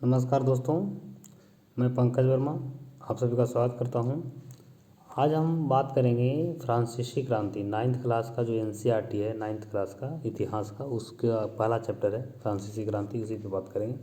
नमस्कार दोस्तों, मैं पंकज वर्मा आप सभी का स्वागत करता हूं। आज हम बात करेंगे फ्रांसीसी क्रांति। नाइन्थ क्लास का जो एनसीईआरटी है, नाइन्थ क्लास का इतिहास का, उसका पहला चैप्टर है फ्रांसीसी क्रांति, इसी पे बात करेंगे।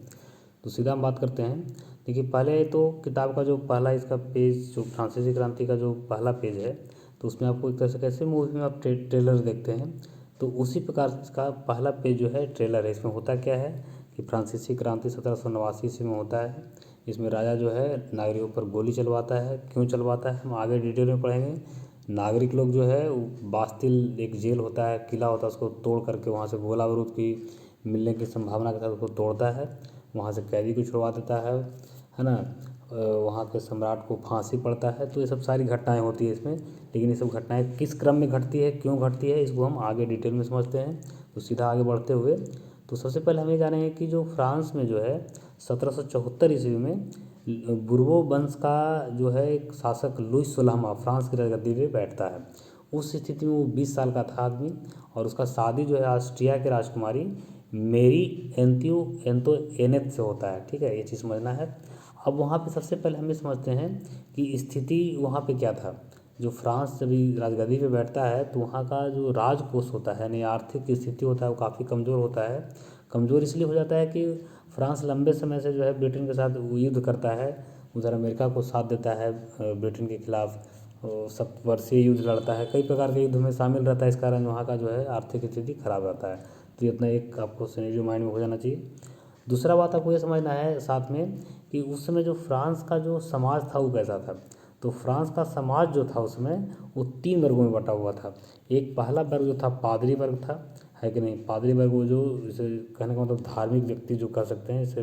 तो सीधा हम बात करते हैं। देखिए, पहले तो किताब का जो पहला इसका पेज, जो फ्रांसीसी क्रांति का जो पहला पेज है, तो उसमें आपको एक तरह से कैसे मूवी में आप ट्रेलर देखते हैं, तो उसी प्रकार से इसका पहला पेज जो है ट्रेलर है। इसमें होता क्या है कि फ्रांसीसी क्रांति 1789 ईस्वी में होता है। इसमें राजा जो है नागरिकों पर गोली चलवाता है। क्यों चलवाता है हम आगे डिटेल में पढ़ेंगे। नागरिक लोग जो है बास्तिल एक जेल होता है, किला होता है, उसको तोड़ करके वहाँ से गोला बारूद की मिलने की संभावना के साथ उसको तोड़ता है, वहाँ से कैदी को छुड़वा देता है ना। वहाँ के सम्राट को फांसी पड़ता है। तो ये सब सारी घटनाएं होती है इसमें। लेकिन ये सब घटनाएं किस क्रम में घटती है, क्यों घटती है, इसको हम आगे डिटेल में समझते हैं। तो सीधा आगे बढ़ते हुए, तो सबसे पहले हम ये जानेंगे कि जो फ्रांस में जो है 1774 ईस्वी में बुर्बो वंश का जो है एक शासक लुईस 16वां फ्रांस की राजगद्दी पे बैठता है। उस स्थिति में वो 20 साल का था आदमी, और उसका शादी जो है ऑस्ट्रिया की राजकुमारी मेरी एंतोइनेट से होता है। ठीक है, ये चीज़ समझना है। अब वहाँ पे सबसे पहले हम ये समझते हैं कि स्थिति वहाँ पे क्या था। जो फ्रांस जब राजगद्दी पे बैठता है तो वहाँ का जो राजकोष होता है, यानी आर्थिक स्थिति होता है, वो काफ़ी कमज़ोर होता है। कमज़ोर इसलिए हो जाता है कि फ्रांस लंबे समय से जो है ब्रिटेन के साथ युद्ध करता है, उधर अमेरिका को साथ देता है ब्रिटेन के खिलाफ, 7 वर्षीय युद्ध लड़ता है, कई प्रकार के युद्ध में शामिल रहता है। इस कारण वहाँ का जो है आर्थिक स्थिति खराब रहता है। तो इतना एक आपको सिनेरियो माइंड में हो जाना चाहिए। दूसरा बात आपको ये समझना है साथ में कि उस समय जो फ्रांस का जो समाज था वो कैसा था। तो फ्रांस का समाज जो था उसमें वो 3 वर्गों में बटा हुआ था। एक पहला वर्ग जो था पादरी वर्ग था, है कि नहीं। पादरी वर्ग वो जो, इसे कहने का मतलब धार्मिक व्यक्ति जो कह सकते हैं, इसे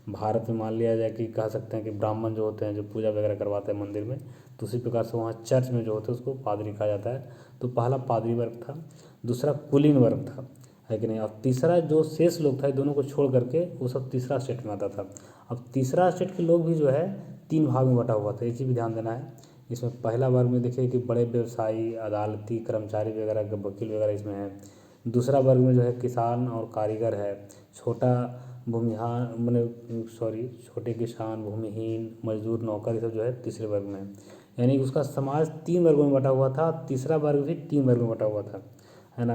भारत में मान लिया जाए कि कह सकते हैं कि ब्राह्मण जो होते हैं जो पूजा वगैरह करवाते हैं मंदिर में, तो उसी प्रकार से वहाँ चर्च में जो होते हैं उसको पादरी कहा जाता है। तो पहला पादरी वर्ग था। दूसरा कुलीन वर्ग था, है कि नहीं। और तीसरा जो शेष लोग था, दोनों को छोड़ करके वो सब तीसरा स्टेट में आता था। अब तीसरा स्टेट के लोग भी जो है 3 भाग में बटा हुआ था, ये चीज़ भी ध्यान देना है। इसमें पहला वर्ग में देखिए कि बड़े व्यवसायी, अदालती कर्मचारी वगैरह, वकील वगैरह इसमें है। दूसरा वर्ग में जो है किसान और कारीगर है। छोटा भूमिहार छोटे किसान, भूमिहीन, मजदूर, नौकर, ये सब जो है तीसरे वर्ग में है। यानी उसका समाज 3 वर्गों में बटा हुआ था। तीसरा वर्ग भी 3 वर्ग में बटा हुआ था, है ना।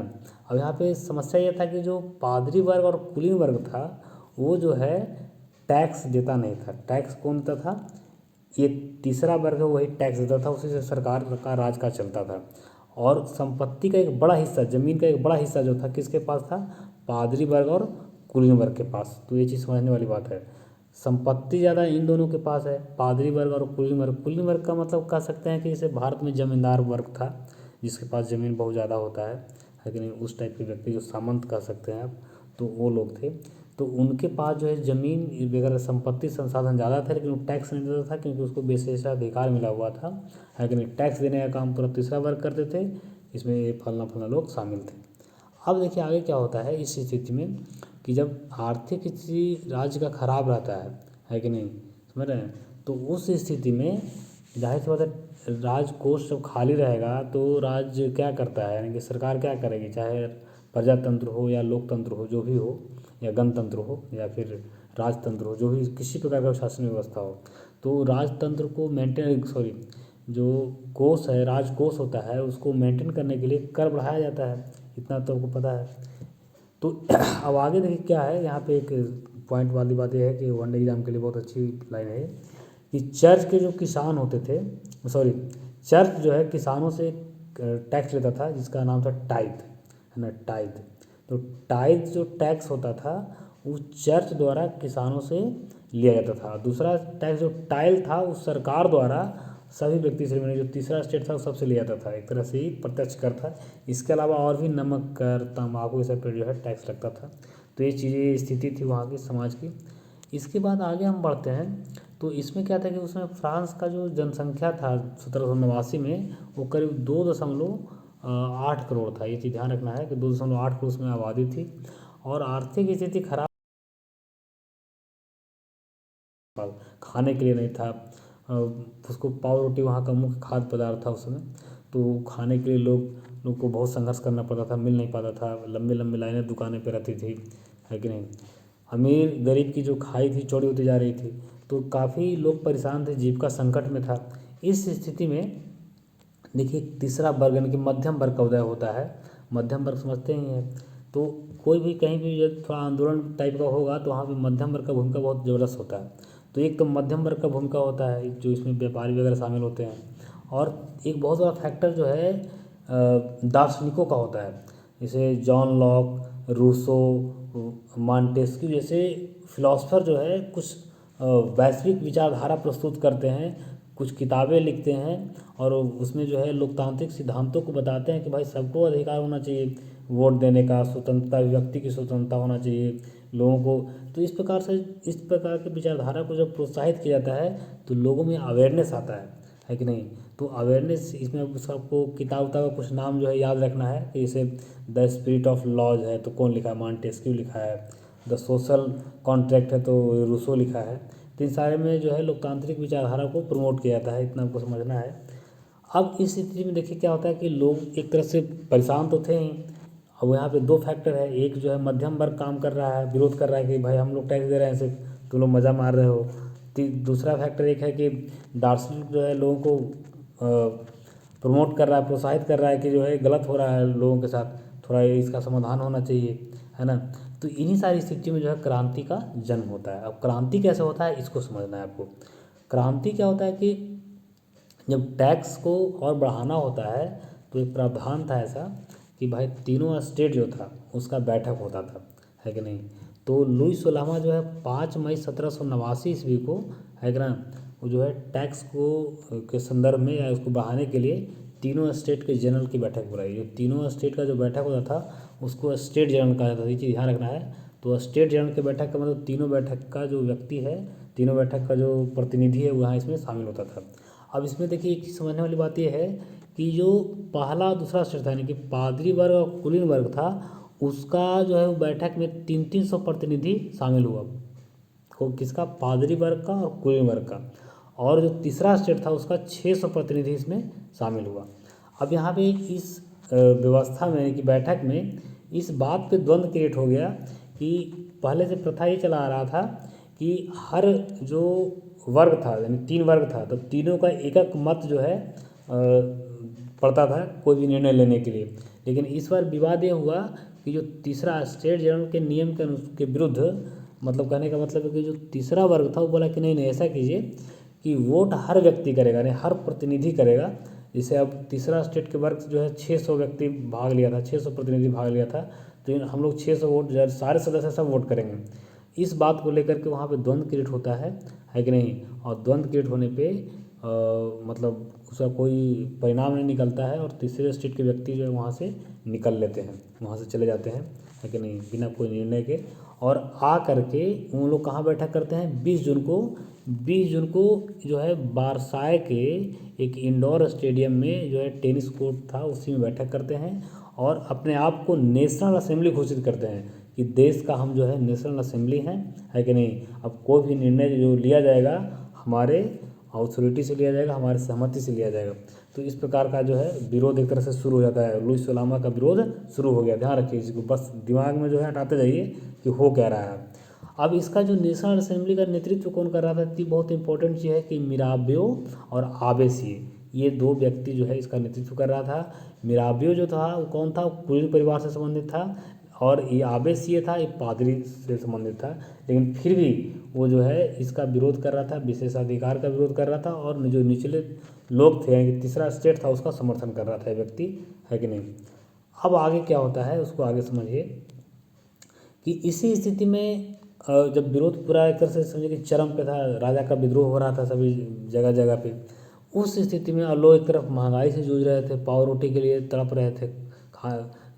अब यहाँ पे समस्या ये था कि जो पादरी वर्ग और कुलीन वर्ग था वो जो है टैक्स देता नहीं था। टैक्स कौन देता था, ये तीसरा वर्ग है, वही टैक्स देता था, उसी से सरकार का राज का चलता था। और संपत्ति का एक बड़ा हिस्सा, जमीन का एक बड़ा हिस्सा जो था किसके पास था, पादरी वर्ग और कुलीन वर्ग के पास। तो ये चीज़ समझने वाली बात है। संपत्ति ज़्यादा इन दोनों के पास है, पादरी वर्ग और कुलीन वर्ग। कुलीन वर्ग का मतलब कह सकते हैं कि जैसे भारत में जमींदार वर्ग था, जिसके पास ज़मीन बहुत ज़्यादा होता है कि नहीं। उस टाइप के व्यक्ति जो सामंत कह सकते हैं आप, तो वो लोग थे। तो उनके पास जो है ज़मीन वगैरह संपत्ति संसाधन ज़्यादा था, लेकिन वो टैक्स नहीं देता था क्योंकि उसको विशेषाधिकार मिला हुआ था, है कि नहीं। टैक्स देने का काम पूरा तीसरा वर्ग करते थे, इसमें ये फलना फलना लोग शामिल थे। अब देखिए आगे क्या होता है इस स्थिति में कि जब आर्थिक स्थिति राज्य का खराब रहता है कि नहीं, समझ रहे हैं। तो उस स्थिति में जाहिर सी बात है, राजकोष जब खाली रहेगा तो राज्य क्या करता है, यानी कि सरकार क्या करेगी, चाहे प्रजातंत्र हो या लोकतंत्र हो, जो भी हो, या गणतंत्र हो या फिर राजतंत्र हो, जो भी किसी प्रकार का शासन व्यवस्था हो, तो राजतंत्र को जो कोष है, राजकोष होता है, उसको मेंटेन करने के लिए कर बढ़ाया जाता है। इतना तो आपको पता है। तो अब आगे देखिए क्या है यहाँ पे, एक पॉइंट वाली बात यह है कि वनडे एग्जाम के लिए बहुत अच्छी लाइन है कि चर्च के जो किसान होते थे, चर्च जो है किसानों से टैक्स लेता था, जिसका नाम था टाइथ, है ना, टाइथ। तो टाइथ जो टैक्स होता था वो चर्च द्वारा किसानों से लिया जाता था। दूसरा टैक्स जो टाइल था वो सरकार द्वारा सभी व्यक्ति से, मैंने जो तीसरा स्टेट था वो सबसे लिया जाता था, एक तरह से ही प्रत्यक्ष कर था। इसके अलावा और भी नमक कर, तम्बाकू, ये सब पर जो है टैक्स लगता था। तो ये चीज़ें स्थिति थी वहाँ की समाज की। इसके बाद आगे हम बढ़ते हैं। तो इसमें क्या था कि उसमें फ्रांस का जो जनसंख्या था 1789 में, वो करीब 2.8 करोड़ था। ये चीज़ ध्यान रखना है कि 2.8 करोड़ उसमें आबादी थी, और आर्थिक स्थिति खराब, खाने के लिए नहीं था। उसको पाव रोटी वहाँ का मुख्य खाद्य पदार्थ था उस समय। तो खाने के लिए लोग को बहुत संघर्ष करना पड़ता था, मिल नहीं पाता था, लंबे लंबे लाइनें दुकानें पे रहती थी, है कि नहीं। अमीर गरीब की जो खाई थी चौड़ी होती जा रही थी, तो काफ़ी लोग परेशान थे, जीविका संकट में था। इस स्थिति में देखिए तीसरा वर्ग यानी कि मध्यम वर्ग का उदय होता है। मध्यम वर्ग समझते ही हैं, तो कोई भी कहीं भी जब थोड़ा आंदोलन टाइप का होगा तो वहाँ पे मध्यम वर्ग का भूमिका बहुत ज़बरदस्त होता है। तो एक तो मध्यम वर्ग का भूमिका होता है जो इसमें व्यापारी वगैरह शामिल होते हैं, और एक बहुत बड़ा फैक्टर जो है दार्शनिकों का होता है, जैसे जॉन लॉक, रूसो, मॉन्टेस्क्यू जैसे फिलोसफर जो है कुछ वैश्विक विचारधारा प्रस्तुत करते हैं, कुछ किताबें लिखते हैं, और उसमें जो है लोकतांत्रिक सिद्धांतों को बताते हैं कि भाई सबको अधिकार होना चाहिए वोट देने का, स्वतंत्रता, व्यक्ति की स्वतंत्रता होना चाहिए लोगों को। तो इस प्रकार की विचारधारा को जब प्रोत्साहित किया जाता है तो लोगों में अवेयरनेस आता है कि नहीं। तो अवेयरनेस इसमें सबको किताब का कुछ नाम जो है याद रखना है, जैसे द स्पिरिट ऑफ लॉज है तो कौन लिखा है, मॉन्टेस्क्यू लिखा है। द सोशल कॉन्ट्रैक्ट है तो रूसो लिखा है। तो इन सारे में जो है लोकतांत्रिक विचारधारा को प्रमोट किया जाता है, इतना आपको समझना है। अब इस स्थिति में देखिए क्या होता है कि लोग एक तरह से परेशान तो थे ही। अब यहाँ पे दो फैक्टर है, एक जो है मध्यम वर्ग काम कर रहा है, विरोध कर रहा है कि भाई हम लोग टैक्स दे रहे हैं सिर्फ, तुम लोग मज़ा मार रहे हो। दूसरा फैक्टर एक है कि दार्शनिक जो है लोगों को प्रमोट कर रहा है, प्रोत्साहित कर रहा है कि जो है गलत हो रहा है लोगों के साथ, थोड़ा इसका समाधान होना चाहिए, है ना। तो इन्हीं सारी स्थितियों में जो है क्रांति का जन्म होता है। अब क्रांति कैसे होता है इसको समझना है आपको। क्रांति क्या होता है कि जब टैक्स को और बढ़ाना होता है तो एक प्रावधान था ऐसा कि भाई तीनों स्टेट जो था उसका बैठक होता था, है कि नहीं। तो लुईस सोलामा जो है 5 मई 1789 ईस्वी को, है कि ना, वो जो है टैक्स को के संदर्भ में या उसको बढ़ाने के लिए तीनों स्टेट के जनरल की बैठक बुलाई। जो तीनों स्टेट का जो बैठक होता था उसको स्टेट जनरल कहा जाता था, ये चीज़ ध्यान रखना है। तो स्टेट जनरल की बैठक का मतलब तीनों बैठक का जो व्यक्ति है, तीनों बैठक का जो प्रतिनिधि है वो यहाँ इसमें शामिल होता था। अब इसमें देखिए एक चीज़ समझने वाली बात यह है कि जो पहला दूसरा स्टेट था यानी कि पादरी वर्ग और कुलीन वर्ग था, उसका जो है वो बैठक में 300 प्रतिनिधि शामिल हुआ। को किसका, पादरी वर्ग का और कुलीन वर्ग का। और जो तीसरा स्टेट था उसका 600 प्रतिनिधि इसमें शामिल हुआ। अब यहाँ पे इस व्यवस्था में यानी कि बैठक में इस बात पे द्वंद्व क्रिएट हो गया कि पहले से प्रथा ये चला आ रहा था कि हर जो वर्ग था यानी 3 वर्ग था तो तीनों का एक मत जो है पड़ता था कोई भी निर्णय लेने के लिए। लेकिन इस बार विवाद ये हुआ कि जो तीसरा स्टेट जनरल के नियम के विरुद्ध, मतलब कहने का मतलब है कि जो तीसरा वर्ग था वो बोला कि नहीं ऐसा कीजिए कि वोट हर व्यक्ति करेगा यानी हर प्रतिनिधि करेगा। जैसे अब तीसरा स्टेट के वर्ग जो है 600 व्यक्ति भाग लिया था, 600 प्रतिनिधि भाग लिया था, तो हम लोग 600 वोट सारे सदस्य सब वोट करेंगे। इस बात को लेकर के वहाँ पे द्वंद्व क्रिएट होता है कि नहीं। और द्वंद्व क्रिएट होने पे मतलब उसका कोई परिणाम नहीं निकलता है और तीसरे स्टेट के व्यक्ति जो है वहाँ से निकल लेते हैं, वहाँ से चले जाते हैं, है कि नहीं, बिना कोई निर्णय के। और आ करके उन लोग कहाँ बैठक करते हैं, 20 जून को जो है बारसाए के एक इंडोर स्टेडियम में जो है टेनिस कोर्ट था उसी में बैठक करते हैं और अपने आप को नेशनल असेंबली घोषित करते हैं कि देश का हम जो है नेशनल असेंबली हैं, है कि नहीं। अब कोई भी निर्णय जो लिया जाएगा हमारे अथॉरिटी से लिया जाएगा, हमारी सहमति से लिया जाएगा। तो इस प्रकार का जो है विरोध एक तरह से शुरू हो जाता है, लुईस सोलामा का विरोध शुरू हो गया। ध्यान रखिए इसको, बस दिमाग में जो है हटाते जाइए कि हो क्या रहा है। अब इसका जो नेशनल असेंबली का नेतृत्व कौन कर रहा था, थी बहुत इंपॉर्टेंट चीज़ है कि मिराबियो और आबेसिए, ये 2 व्यक्ति जो है इसका नेतृत्व कर रहा था। मिराबियो जो था वो कौन था, कुलीन परिवार से संबंधित था, और ये आबेसिए था, ये पादरी से संबंधित था। लेकिन फिर भी वो जो है इसका विरोध कर रहा था, विशेषाधिकार का विरोध कर रहा था, और जो निचले लोग थे यानी कि तीसरा स्टेट था उसका समर्थन कर रहा था व्यक्ति, है कि नहीं। अब आगे क्या होता है उसको आगे समझिए कि इसी स्थिति में जब विरोध पूरा एक तरह से समझिए कि चरम पे था, राजा का विद्रोह हो रहा था सभी जगह जगह पे, उस स्थिति में लोग एक तरफ महंगाई से जूझ रहे थे, पाव रोटी के लिए तड़प रहे थे,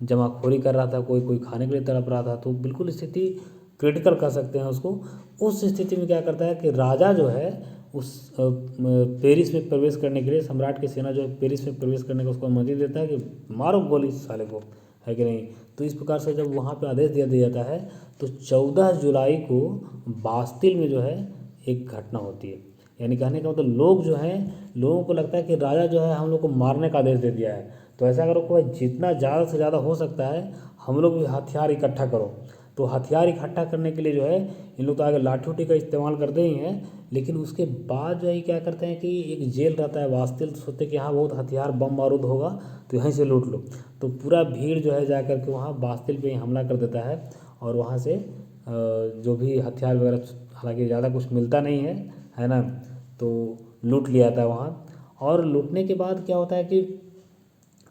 जमाखोरी कर रहा था, कोई खाने के लिए तड़प रहा था। तो बिल्कुल स्थिति क्रिटिकल कह सकते हैं उसको। उस स्थिति में क्या करता है कि राजा जो है उस पेरिस में प्रवेश करने के लिए, सम्राट की सेना जो है पेरिस में प्रवेश करने का उसको अनुमति देता है कि मारो गोली साले को, है कि नहीं। तो इस प्रकार से जब वहाँ पे आदेश दिया जाता है तो 14 जुलाई को बास्तिल में जो है एक घटना होती है। यानी कहने का मतलब लोग जो हैं, लोगों को लगता है कि राजा जो है हम लोग को मारने का आदेश दे दिया है, तो ऐसा करो कि जितना ज़्यादा से ज़्यादा हो सकता है हम लोग भी हथियार इकट्ठा करो। तो हथियार इकट्ठा करने के लिए जो है इन लोग तो आगे लाठी उठी का इस्तेमाल करते ही हैं, लेकिन उसके बाद जो है क्या करते हैं कि एक जेल रहता है वास्तिल, तो सोचते हैं कि यहाँ बहुत हथियार बम बारूद होगा तो यहीं से लूट लो। तो पूरा भीड़ जो है जा कर के वहाँ बास्तिल पे ही हमला कर देता है और वहाँ से जो भी हथियार वगैरह, हालांकि ज़्यादा कुछ मिलता नहीं है ना, तो लूट लिया था वहाँ। और लूटने के बाद क्या होता है कि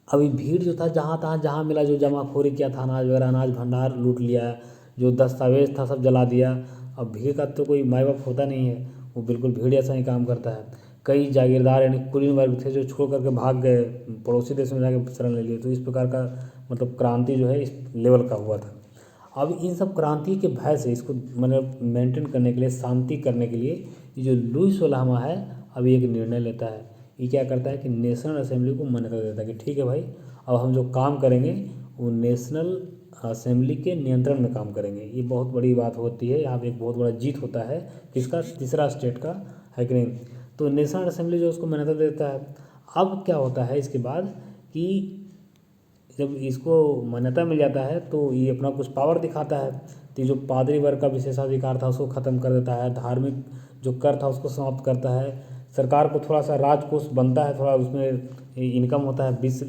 अभी भीड़ जो था जहाँ तहाँ जहाँ मिला जो जमाखोरी किया था, अनाज वगैरह, अनाज भंडार लूट लिया, जो दस्तावेज था सब जला दिया। अब भीड़ का तो कोई माई बाप होता नहीं है, वो बिल्कुल भीड़ ऐसा ही काम करता है। कई जागीरदार यानी कुलीन वर्ग थे जो छोड़ करके भाग गए, पड़ोसी देश में जाके शरण ले लिए। तो इस प्रकार का मतलब क्रांति जो है इस लेवल का हुआ था। अब इन सब क्रांति के भय से इसको मतलब मेंटेन करने के लिए, शांति करने के लिए, ये जो लुई 16वां है अभी एक निर्णय लेता है। ये क्या करता है कि नेशनल असेंबली को मान्यता देता है कि ठीक है भाई, अब हम जो काम करेंगे वो नेशनल असेंबली के नियंत्रण में काम करेंगे। ये बहुत बड़ी बात होती है, यहाँ पे एक बहुत बड़ा जीत होता है किसका, तीसरा स्टेट का, है कि नहीं। तो नेशनल असेंबली जो उसको मान्यता देता है। अब क्या होता है इसके बाद कि जब इसको मान्यता मिल जाता है तो ये अपना कुछ पावर दिखाता है। तो जो पादरी वर्ग का विशेषाधिकार था उसको ख़त्म कर देता है, धार्मिक जो कर था उसको समाप्त करता है, सरकार को थोड़ा सा राजकोष बनता है, थोड़ा उसमें इनकम होता है, 20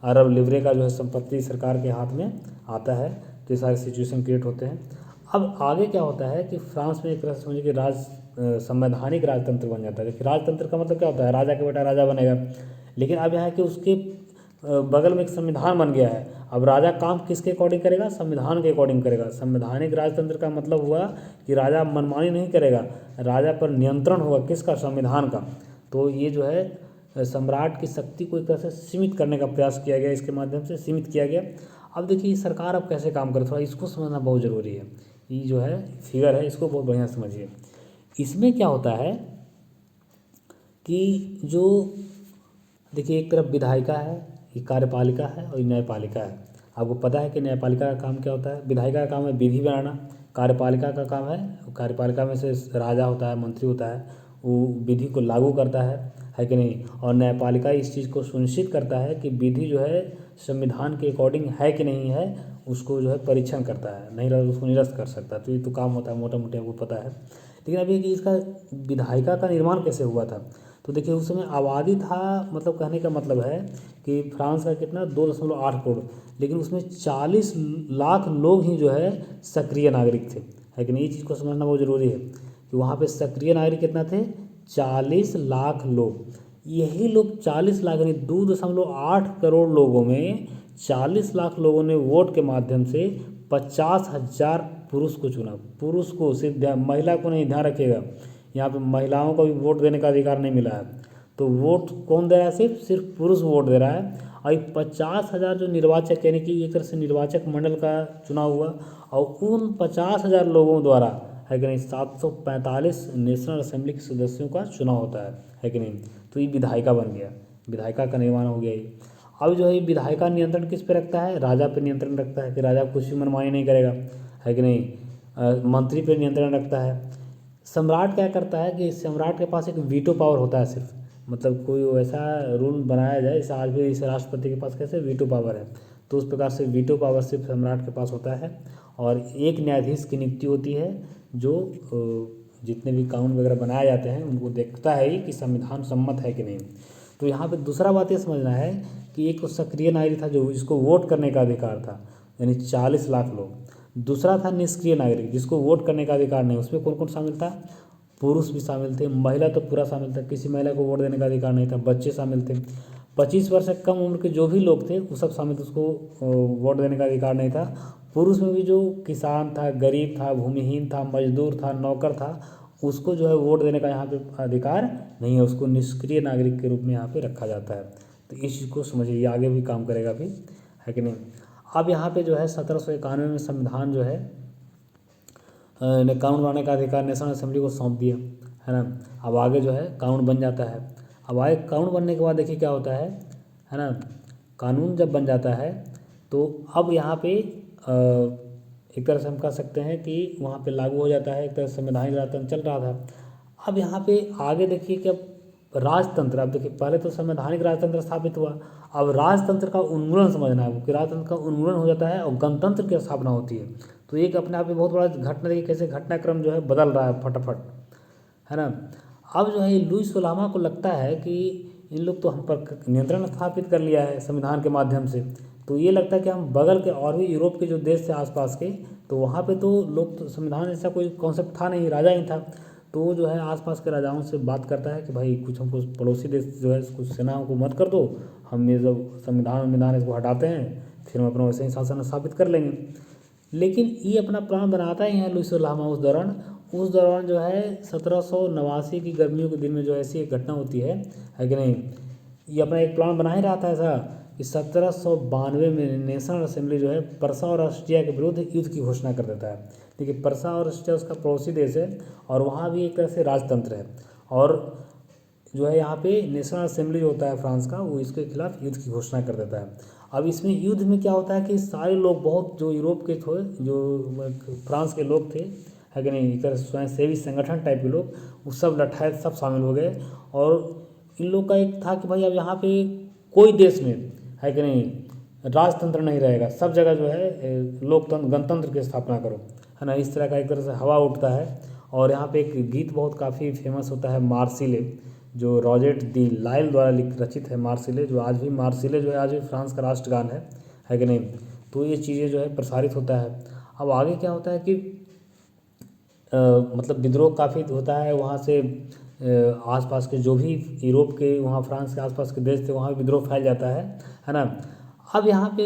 अरब लिवरे का जो है संपत्ति सरकार के हाथ में आता है। तो ये सारे सिचुएशन क्रिएट होते हैं। अब आगे क्या होता है कि फ्रांस में एक तरह से समझिए कि संवैधानिक राजतंत्र बन जाता है। देखिए राजतंत्र का मतलब क्या होता है, राजा के बेटा राजा बनेगा, लेकिन अब यहाँ कि उसके बगल में एक संविधान बन गया है। अब राजा काम किसके अकॉर्डिंग करेगा, संविधान के अकॉर्डिंग करेगा। संवैधानिक राजतंत्र का मतलब हुआ कि राजा मनमानी नहीं करेगा, राजा पर नियंत्रण होगा किसका, संविधान का। तो ये जो है सम्राट की शक्ति को एक तरह से सीमित करने का प्रयास किया गया, इसके माध्यम से सीमित किया गया। अब देखिए सरकार अब कैसे काम करे, थोड़ा इसको समझना बहुत ज़रूरी है। ये जो है फिगर है इसको बहुत बढ़िया समझिए। इसमें क्या होता है कि जो देखिए एक तरफ विधायिका है, ये कार्यपालिका है और ये न्यायपालिका है। आपको पता है कि न्यायपालिका का काम क्या होता है, विधायिका का काम है विधि बनाना, कार्यपालिका का काम है, कार्यपालिका में से राजा होता है, मंत्री होता है, वो विधि को लागू करता है कि नहीं। और न्यायपालिका इस चीज़ को सुनिश्चित करता है कि विधि जो है संविधान के अकॉर्डिंग है कि नहीं है, उसको जो है परीक्षण करता है, नहीं रहा उसको निरस्त कर सकता। तो ये तो काम होता है मोटा मोटा, आपको पता है। लेकिन अभी कि इसका विधायिका का निर्माण कैसे हुआ था, तो देखिए उस समय आबादी था, मतलब कहने का मतलब है कि फ्रांस का कितना 2.8 करोड़, लेकिन उसमें 40 लाख लोग ही जो है सक्रिय नागरिक थे, है कि नहीं। ये चीज़ को समझना बहुत ज़रूरी है कि वहाँ पे सक्रिय नागरिक कितना थे, 40 लाख लोग। यही लोग 40 लाख यानी 2.8 करोड़ लोगों में 40 लाख लोगों ने वोट के माध्यम से 50,000 पुरुष को चुना। पुरुष को सिर्फ, महिला को नहीं, ध्यान रखिएगा यहाँ पे महिलाओं को भी वोट देने का अधिकार नहीं मिला है। तो वोट कौन दे रहा है, सिर्फ पुरुष वोट दे रहा है। और 50,000 जो निर्वाचक यानी कि एक तरह से निर्वाचक मंडल का चुनाव हुआ, और उन 50,000 लोगों द्वारा, है कि नहीं, 745 नेशनल असेंबली के सदस्यों का चुनाव होता है कि नहीं। तो ये विधायिका बन गया, विधायिका का निर्माण हो गया ये। अब जो है विधायिका नियंत्रण किस पे रखता है, राजा पे नियंत्रण रखता है कि राजा कुछ भी मनमानी नहीं करेगा, है कि नहीं। मंत्री पे नियंत्रण रखता है। सम्राट क्या करता है कि सम्राट के पास एक वीटो पावर होता है सिर्फ, मतलब कोई वैसा रूल बनाया जाए, जैसे आज भी इस राष्ट्रपति के पास कैसे वीटो पावर है, तो उस प्रकार से वीटो पावर सिर्फ सम्राट के पास होता है। और एक न्यायाधीश की नियुक्ति होती है जो जितने भी कानून वगैरह बनाए जाते हैं उनको देखता है कि संविधान सम्मत है कि नहीं। तो यहाँ पे दूसरा बात ये समझना है कि एक तो सक्रिय नागरिक था जो जिसको वोट करने का अधिकार था, यानी 40 लाख लोग। दूसरा था निष्क्रिय नागरिक जिसको वोट करने का अधिकार नहीं। उसमें कौन कौन शामिल था, पुरुष भी शामिल थे, महिला तो पूरा शामिल था, किसी महिला को वोट देने का अधिकार नहीं था, बच्चे शामिल थे, 25 वर्ष से कम उम्र के जो भी लोग थे वो सब शामिल थे, उसको वोट देने का अधिकार नहीं था। पुरुष में भी जो किसान था, गरीब था, भूमिहीन था, मजदूर था, नौकर था, उसको जो है वोट देने का यहाँ पे अधिकार नहीं है, उसको निष्क्रिय नागरिक के रूप में यहाँ पे रखा जाता है। तो इस चीज़ को समझिए, ये आगे भी काम करेगा अभी, है कि नहीं। अब यहाँ पे जो है 1791 में संविधान जो है ने कानून बनाने का अधिकार नेशनल असेंबली को सौंप दिया, है ना। अब आगे जो है कानून बन जाता है। अब आगे कानून बनने के बाद देखिए क्या होता है ना। कानून जब बन जाता है तो अब यहाँ पे एक तरह से हम कह सकते हैं कि वहाँ पे लागू हो जाता है, एक तरह से संवैधानिक राजतंत्र चल रहा था। अब यहाँ पे आगे देखिए कि अब राजतंत्र, अब देखिए पहले तो संवैधानिक राजतंत्र स्थापित हुआ, अब राजतंत्र का उन्मूलन समझना है कि राजतंत्र का उन्मूलन हो जाता है और गणतंत्र की स्थापना होती है। तो तो एक अपने आप में बहुत बड़ा घटना, देखिए कैसे घटनाक्रम जो है बदल रहा है फटाफट, है ना। अब जो है लुईस सुलामा को लगता है कि इन लोग तो हम पर नियंत्रण स्थापित कर लिया है संविधान के माध्यम से, तो ये लगता है कि हम बगल के और भी यूरोप के जो देश थे आसपास के, तो वहाँ पे तो लोग तो संविधान जैसा कोई कॉन्सेप्ट था नहीं, राजा ही था। तो वो जो है आसपास के राजाओं से बात करता है कि भाई कुछ हमको पड़ोसी देश जो है कुछ सेनाओं को मत कर दो, हम ये जो संविधान इसको हटाते हैं, फिर हम अपना वैसे ही शासन स्थापित कर लेंगे। लेकिन ये अपना प्लान बनाता ही है लुईस सुलामा उस दौरान जो है 1789 की गर्मियों के दिन में जो ऐसी एक घटना होती है कि नहीं, ये अपना एक प्लान बना ही रहा था ऐसा कि 1792 में नेशनल असेंबली जो है परसा और ऑस्ट्रिया के विरुद्ध युद्ध की घोषणा कर देता है। देखिए परसा और ऑस्ट्रिया उसका पड़ोसी देश है और वहाँ भी एक तरह से राजतंत्र है, और जो है यहाँ पे नेशनल असेंबली जो होता है फ्रांस का, वो इसके खिलाफ युद्ध की घोषणा कर देता है। अब इसमें युद्ध में क्या होता है कि सारे लोग, बहुत जो यूरोप के थे, जो फ्रांस के लोग थे, है कि नहीं, एक तरह से स्वयं सेवी संगठन टाइप के लोग, वो सब लठाए सब शामिल हो गए। और इन लोग का एक था कि भाई अब यहाँ पे कोई देश में, है कि नहीं, राजतंत्र नहीं रहेगा, सब जगह जो है लोकतंत्र गणतंत्र की स्थापना करो, है ना। इस तरह का एक तरह से हवा उठता है। और यहाँ पे एक गीत बहुत काफ़ी फेमस होता है मार्सिले, जो रॉजेट दी लाइल द्वारा रचित है मार्सिले, जो आज भी मार्सिले जो है आज भी फ्रांस का राष्ट्रगान है कि नहीं। तो ये चीज़ें जो है प्रसारित होता है। अब आगे क्या होता है कि मतलब विद्रोह काफ़ी होता है वहाँ से, आसपास के जो भी यूरोप के, वहाँ फ्रांस के आसपास के देश थे, वहाँ भी विद्रोह फैल जाता है ना। अब यहाँ पे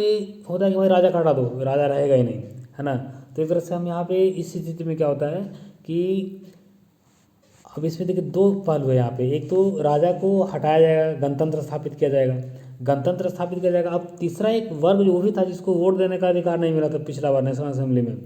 होता है कि भाई राजा का हटा दो, राजा रहेगा ही नहीं, है ना। तो एक तरह से हम यहाँ पे इस स्थिति में क्या होता है कि अब इसमें देखिए दो पहलू है यहाँ पे, एक तो राजा को हटाया जाएगा, गणतंत्र स्थापित किया जाएगा, गणतंत्र स्थापित किया जाएगा। अब तीसरा एक वर्ग जो भी था जिसको वोट देने का अधिकार नहीं मिला था पिछला बार नेशनल असेंबली में,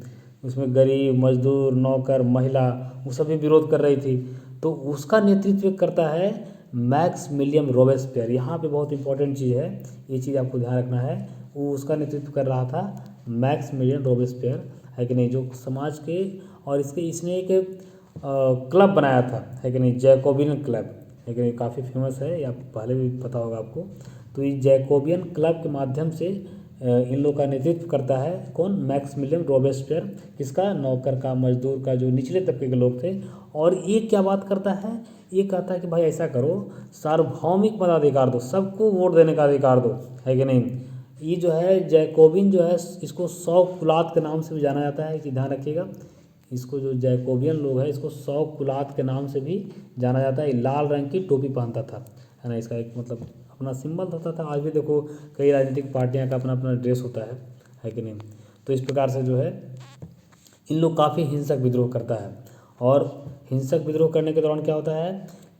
उसमें गरीब, मजदूर, नौकर, महिला, वो सभी विरोध कर रही थी, तो उसका नेतृत्व करता है मैक्समिलियन रॉबेस्पियर। यहाँ पे बहुत इंपॉर्टेंट चीज़ है, ये चीज़ आपको ध्यान रखना है, वो उसका नेतृत्व कर रहा था मैक्समिलियन रॉबेस्पियर, है कि नहीं, जो समाज के, और इसने एक क्लब बनाया था, है कि नहीं, जैकोबियन क्लब, है कि नहीं, काफ़ी फेमस है, या पहले भी पता होगा आपको। तो इस जैकोबियन क्लब के माध्यम से इन लोग का नेतृत्व करता है कौन, मैक्समिलियन रॉबेस्पियर, किसका, नौकर का, मजदूर का, जो निचले तबके के लोग थे। और ये क्या बात करता है, ये कहता है कि भाई ऐसा करो, सार्वभौमिक मताधिकार दो, सबको वोट देने का अधिकार दो, है कि नहीं। ये जो है जैकोबिन जो है, इसको 100 कुलात के नाम से भी जाना जाता है, कि ध्यान रखिएगा, इसको जो जैकोबियन लोग है इसको 100 कुलात के नाम से भी जाना जाता है। लाल रंग की टोपी पहनता था, है ना, इसका एक मतलब अपना सिंबल होता था। आज भी देखो कई राजनीतिक पार्टियां का अपना अपना ड्रेस होता है कि नहीं। तो इस प्रकार से जो है इन लोग काफ़ी हिंसक विद्रोह करता है। और हिंसक विद्रोह करने के दौरान क्या होता है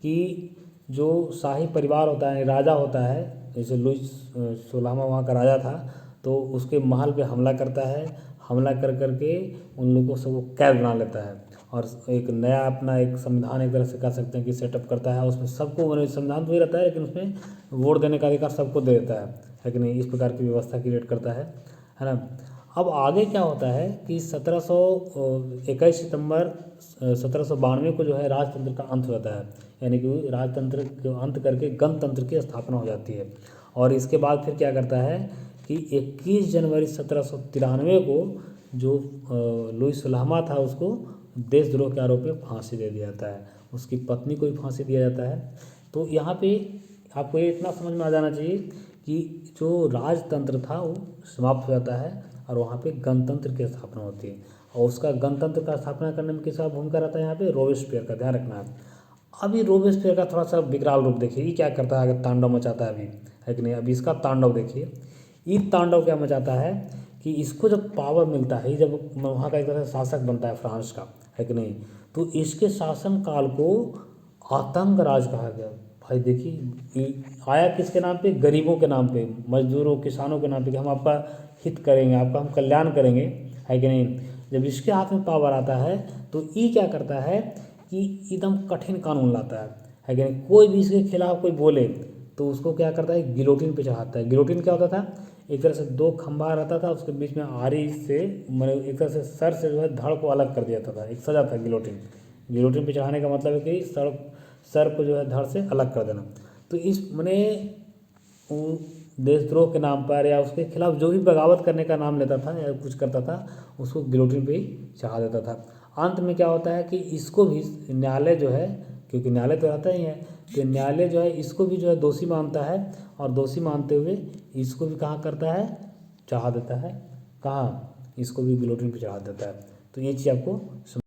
कि जो शाही परिवार होता है, राजा होता है, जैसे लुईस सोलहवां वहाँ का राजा था, तो उसके महल पे हमला करता है, हमला कर करके उन लोगों को सबको कैद बना लेता है, और एक नया अपना एक संविधान एक तरह से कह सकते हैं कि सेटअप करता है। उसमें सबको, मतलब संविधान तो ही रहता है लेकिन उसमें वोट देने का अधिकार सबको दे देता है कि नहीं, इस प्रकार की व्यवस्था क्रिएट करता है ना। अब आगे क्या होता है कि 21 सितंबर 1792 को जो है राजतंत्र का अंत होता है, यानी कि राजतंत्र को अंत करके गणतंत्र की स्थापना हो जाती है। और इसके बाद फिर क्या करता है कि 21 जनवरी 1793 को जो लुईस सुलामा था उसको देशद्रोह के आरोप में फांसी दे दिया जाता है, उसकी पत्नी को भी फांसी दिया जाता है। तो यहाँ पे आपको ये इतना समझ में आ जाना चाहिए कि जो राजतंत्र था वो समाप्त हो जाता है और वहाँ पे गणतंत्र की स्थापना होती है। और उसका गणतंत्र का स्थापना करने में किसका भूमिका रहता है, यहाँ पे रोबेस्पियर का, ध्यान रखना है। अभी रोबेस्पियर का थोड़ा सा विकराल रूप देखिए, ये क्या करता है, अगर तांडव मचाता है अभी, है कि नहीं। अभी इसका तांडव देखिए, ये तांडव क्या मचाता है कि इसको जब पावर मिलता है, जब वहाँ का एक तरह से शासक बनता है फ्रांस का, है कि नहीं, तो इसके शासनकाल को आतंक राज कहा गया। भाई देखिए आया किसके नाम पे, गरीबों के नाम पे, मजदूरों, किसानों के नाम पे, कि हम आपका हित करेंगे, आपका हम कल्याण करेंगे, है कि नहीं। जब इसके हाथ में पावर आता है तो ये क्या करता है कि एकदम कठिन कानून लाता है कि नहीं। कोई भी इसके खिलाफ कोई बोले तो उसको क्या करता है, गिलोटिन पे चढ़ाता है। गिलोटिन क्या होता था, एक तरह से 2 खंभा रहता था, उसके बीच में आरी से, मतलब एक तरह से सर से जो है धड़ को अलग कर दिया जाता था, एक सजा था गिलोटिन। गिलोटिन पे चढ़ाने का मतलब है कि सर को जो है धड़ से अलग कर देना। तो इस मैंने देशद्रोह के नाम पर या उसके खिलाफ जो भी बगावत करने का नाम लेता था या कुछ करता था उसको गिलोटिन पे ही चढ़ा देता था। अंत में क्या होता है कि इसको भी न्यायालय जो है, क्योंकि न्यायालय तो रहता ही है, तो न्यायालय जो है इसको भी जो है दोषी मानता है और दोषी मानते हुए इसको भी कहाँ करता है, चढ़ा देता है, कहाँ, इसको भी गिलोटिन पे चढ़ा देता है। तो ये चीज़ आपको